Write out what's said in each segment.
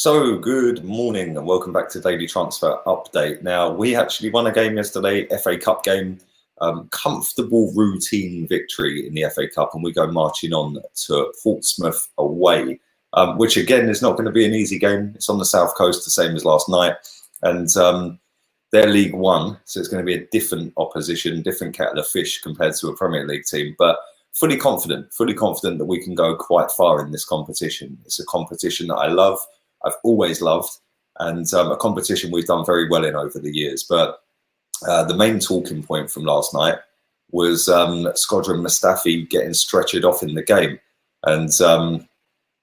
So, good morning and welcome back to Daily Transfer Update. Now, we actually won a game yesterday, FA Cup game, comfortable routine victory in the FA Cup, and we go marching on to Portsmouth away, which again is not going to be an easy game. It's on the south coast, the same as last night, and they're League One, so it's going to be a different opposition, different kettle of fish compared to a Premier League team, but fully confident that we can go quite far in this competition. It's a competition that I love. I've always loved, and a competition we've done very well in over the years. But the main talking point from last night was Shkodran Mustafi getting stretchered off in the game. And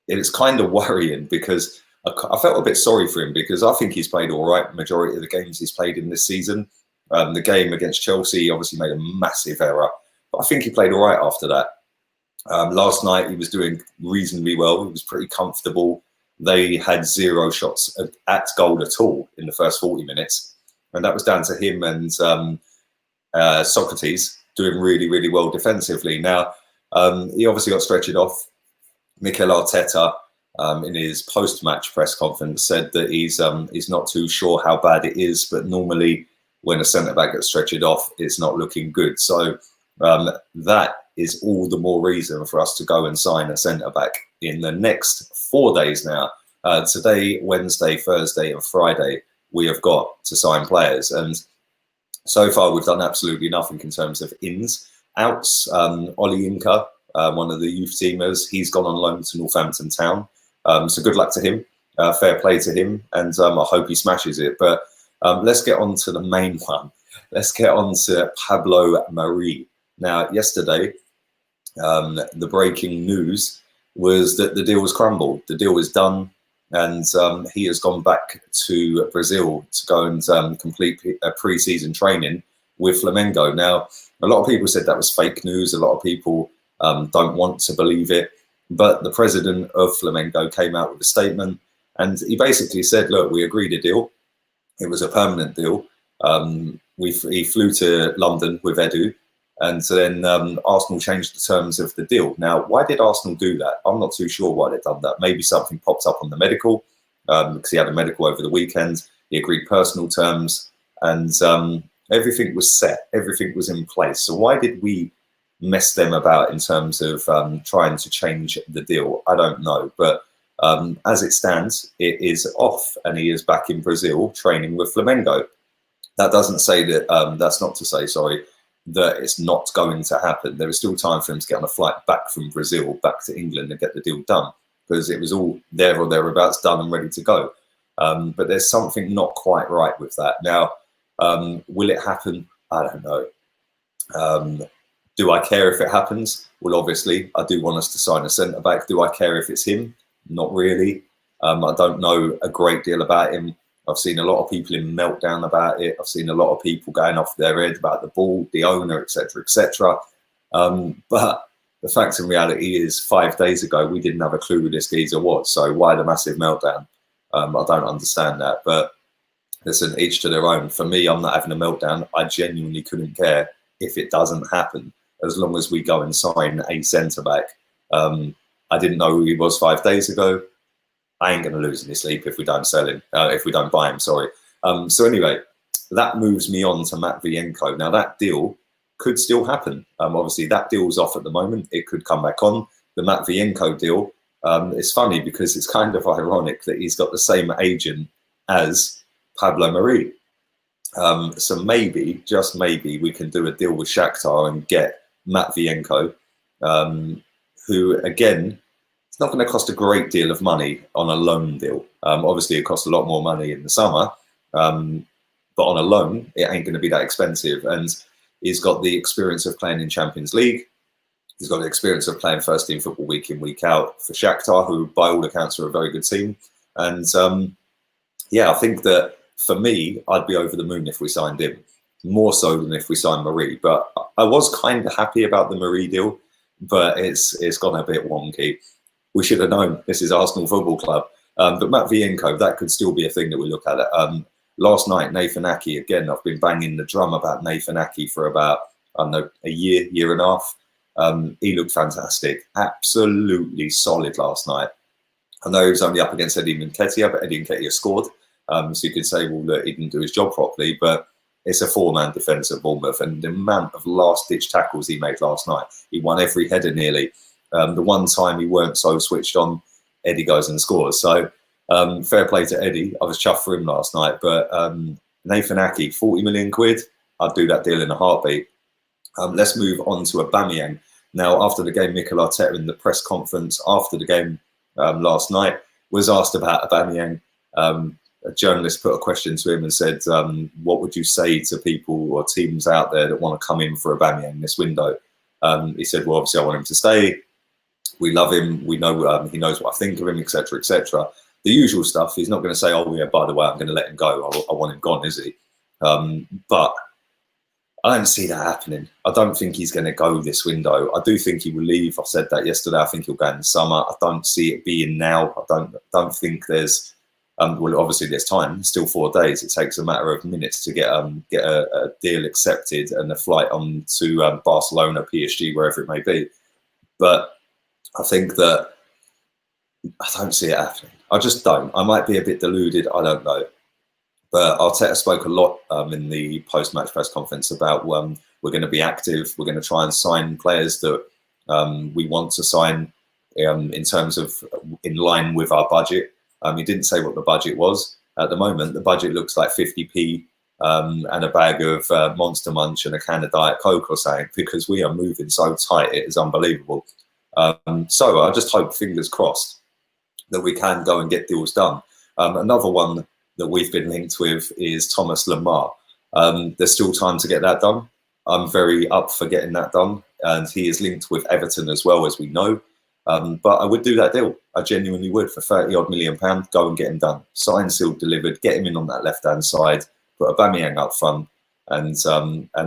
it's kind of worrying because I felt a bit sorry for him because I think he's played all right majority of the games he's played in this season. The game against Chelsea, he obviously made a massive error, but I think he played all right after that. Last night, he was doing reasonably well. He was pretty comfortable. They had 0 shots at goal at all in the first 40 minutes. And that was down to him and Socrates doing really, really well defensively. Now, he obviously got stretchered off. Mikel Arteta, in his post-match press conference, said that he's not too sure how bad it is, but normally when a centre-back gets stretchered off, it's not looking good. So that is all the more reason for us to go and sign a centre-back in the next 4 days now. Today, Wednesday, Thursday and Friday, we have got to sign players. And so far, we've done absolutely nothing in terms of ins. Outs, Oli Inca, one of the youth teamers, he's gone on loan to Northampton Town. So good luck to him. Fair play to him. And I hope he smashes it. But let's get on to the main one. Let's get on to Pablo Mari. Now, yesterday, the breaking news was that the deal was crumbled. The deal is done, and he has gone back to Brazil to go and complete pre-season training with Flamengo. Now, a lot of people said that was fake news. A lot of people don't want to believe it. But the president of Flamengo came out with a statement, and he basically said, look, we agreed a deal. It was a permanent deal. He flew to London with Edu. And so then Arsenal changed the terms of the deal. Now, why did Arsenal do that? I'm not too sure why they've done that. Maybe something popped up on the medical, because he had a medical over the weekend. He agreed personal terms, and everything was set. Everything was in place. So why did we mess them about in terms of trying to change the deal? I don't know. But as it stands, it is off, and he is back in Brazil training with Flamengo. That doesn't say that, that's not to say, sorry, that it's not going to happen. There is still time for him to get on a flight back from Brazil, back to England and get the deal done, because it was all there or thereabouts done and ready to go. But there's something not quite right with that. Now, will it happen? I don't know. Do I care if it happens? Well, obviously, I do want us to sign a centre-back. Do I care if it's him? Not really. I don't know a great deal about him. I've seen a lot of people in meltdown about it. I've seen a lot of people going off their head about the ball, the owner, etc., etc. But the fact and reality is 5 days ago, we didn't have a clue who this geezer was. So why the massive meltdown? I don't understand that. But listen, each to their own. For me, I'm not having a meltdown. I genuinely couldn't care if it doesn't happen, as long as we go and sign a centre-back. I didn't know who he was 5 days ago. I ain't going to lose any sleep if we don't sell him, if we don't buy him, sorry. So anyway, that moves me on to Matvienko. Now, that deal could still happen. Obviously, that deal's off at the moment. It could come back on. The Matvienko deal, it's funny because it's kind of ironic that he's got the same agent as Pablo Mari. So maybe, just maybe, we can do a deal with Shakhtar and get Matvienko, who, again, not going to cost a great deal of money on a loan deal. Obviously, it costs a lot more money in the summer, but on a loan, it ain't going to be that expensive. And he's got the experience of playing in Champions League. He's got the experience of playing first team football week in, week out for Shakhtar, who by all accounts are a very good team. And yeah, I think that for me, I'd be over the moon if we signed him, more so than if we signed Marie. But I was kind of happy about the Marie deal, but it's gone a bit wonky. We should have known this is Arsenal Football Club. But Matvienko, that could still be a thing that we look at. Last night, Nathan Ake, again, I've been banging the drum about Nathan Ake for about, I don't know, a year and a half. He looked fantastic. Absolutely solid last night. I know he was only up against Eddie Nketiah, but Eddie Nketiah scored. So you could say, well, look, he didn't do his job properly, but it's a 4-man defence at Bournemouth, and the amount of last-ditch tackles he made last night, he won every header nearly. The one time he weren't so switched on, Eddie goes and scores. So fair play to Eddie. I was chuffed for him last night, but Nathan Ake, 40 million quid, I'd do that deal in a heartbeat. Let's move on to Aubameyang. Now, after the game, Mikel Arteta in the press conference after the game last night was asked about Aubameyang. A journalist put a question to him and said, what would you say to people or teams out there that want to come in for Aubameyang in this window? He said, well, obviously I want him to stay. We love him. We know he knows what I think of him, etc., etc. The usual stuff. He's not going to say, oh, yeah, by the way, I'm going to let him go. I want him gone, is he? But I don't see that happening. I don't think he's going to go this window. I do think he will leave. I said that yesterday. I think he'll go in the summer. I don't see it being now. I don't think there's... well, obviously there's time. Still 4 days. It takes a matter of minutes to get a deal accepted and a flight on to Barcelona, PSG, wherever it may be. But I think that I don't see it happening. I just don't. I might be a bit deluded. I don't know. But Arteta spoke a lot in the post-match press conference about we're going to be active. We're going to try and sign players that we want to sign in terms of in line with our budget. He didn't say what the budget was. At the moment, the budget looks like 50p and a bag of Monster Munch and a can of Diet Coke or something, because we are moving so tight. It is unbelievable. So I just hope, fingers crossed, that we can go and get deals done. Another one that we've been linked with is Thomas Lemar. There's still time to get that done. I'm very up for getting that done. And he is linked with Everton as well, as we know. But I would do that deal. I genuinely would. For 30-odd million pounds, go and get him done. Signed, sealed, delivered. Get him in on that left-hand side. Put Aubameyang up front. And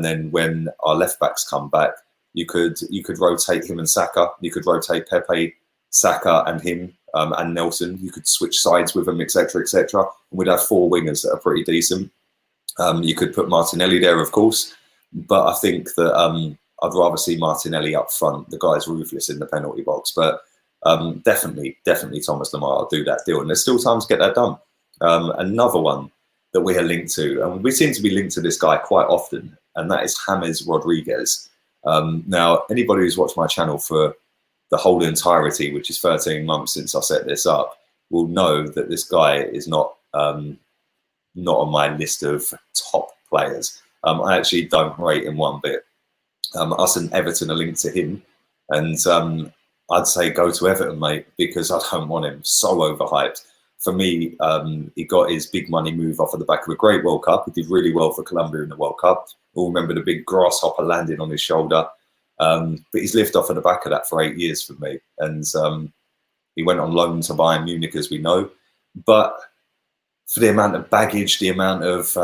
then when our left-backs come back, you could rotate him and Saka. You could rotate Pepe, Saka and him and Nelson. You could switch sides with them, etc., etc. And we'd have 4 wingers that are pretty decent. You could put Martinelli there, of course. But I think that I'd rather see Martinelli up front. The guy's ruthless in the penalty box. But definitely Thomas Lemar, I'll do that deal. And there's still time to get that done. Another one that we are linked to, and we seem to be linked to this guy quite often, and that is James Rodriguez. Now, anybody who's watched my channel for the whole entirety, which is 13 months since I set this up, will know that this guy is not on my list of top players. I actually don't rate him one bit. Us and Everton are linked to him, and I'd say go to Everton, mate, because I don't want him. So overhyped. For me, he got his big money move off of the back of a great World Cup. He did really well for Colombia in the World Cup. We'll remember the big grasshopper landing on his shoulder. But he's lived off of the back of that for 8 years for me. And he went on loan to Bayern Munich, as we know. But for the amount of baggage, the amount of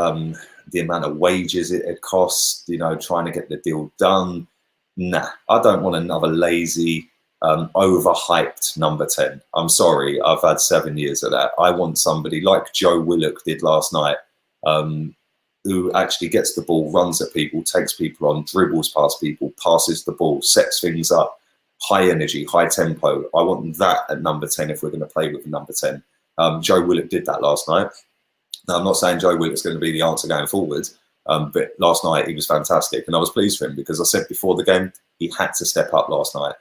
wages it costs, trying to get the deal done, nah, I don't want another lazy, overhyped number 10. I'm sorry, I've had 7 years of that. I want somebody like Joe Willock did last night, who actually gets the ball, runs at people, takes people on, dribbles past people, passes the ball, sets things up, high energy, high tempo. I want that at number 10 if we're going to play with number 10. Joe Willock did that last night. Now, I'm not saying Joe Willock's going to be the answer going forward, but last night he was fantastic, and I was pleased for him because I said before the game he had to step up last night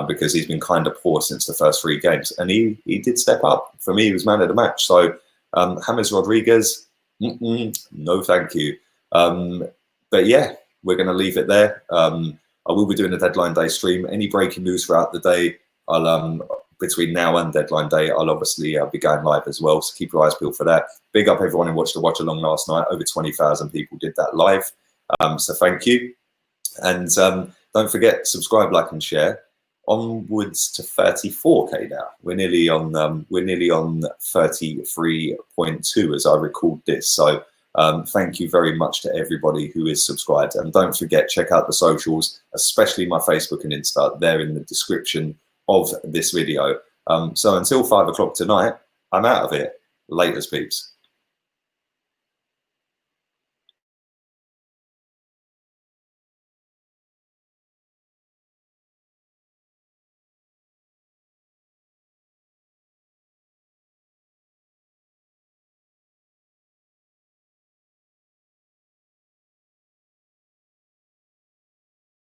because he's been kind of poor since the first 3 games, and he did step up. For me, he was man of the match. So James Rodriguez, no thank you. But yeah, we're going to leave it there. I will be doing a deadline day stream. Any breaking news throughout the day, I'll between now and deadline day, I'll obviously be going live as well. So keep your eyes peeled for that. Big up everyone who watched the watch along last night. Over 20,000 people did that live. So thank you. And don't forget, subscribe, like, and share. Onwards to 34k now. We're nearly on 33.2 as I record this. So thank you very much to everybody who is subscribed. And don't forget, check out the socials, especially my Facebook and Insta. They're in the description of this video. So until 5 o'clock tonight, I'm out of it. Laters, peeps.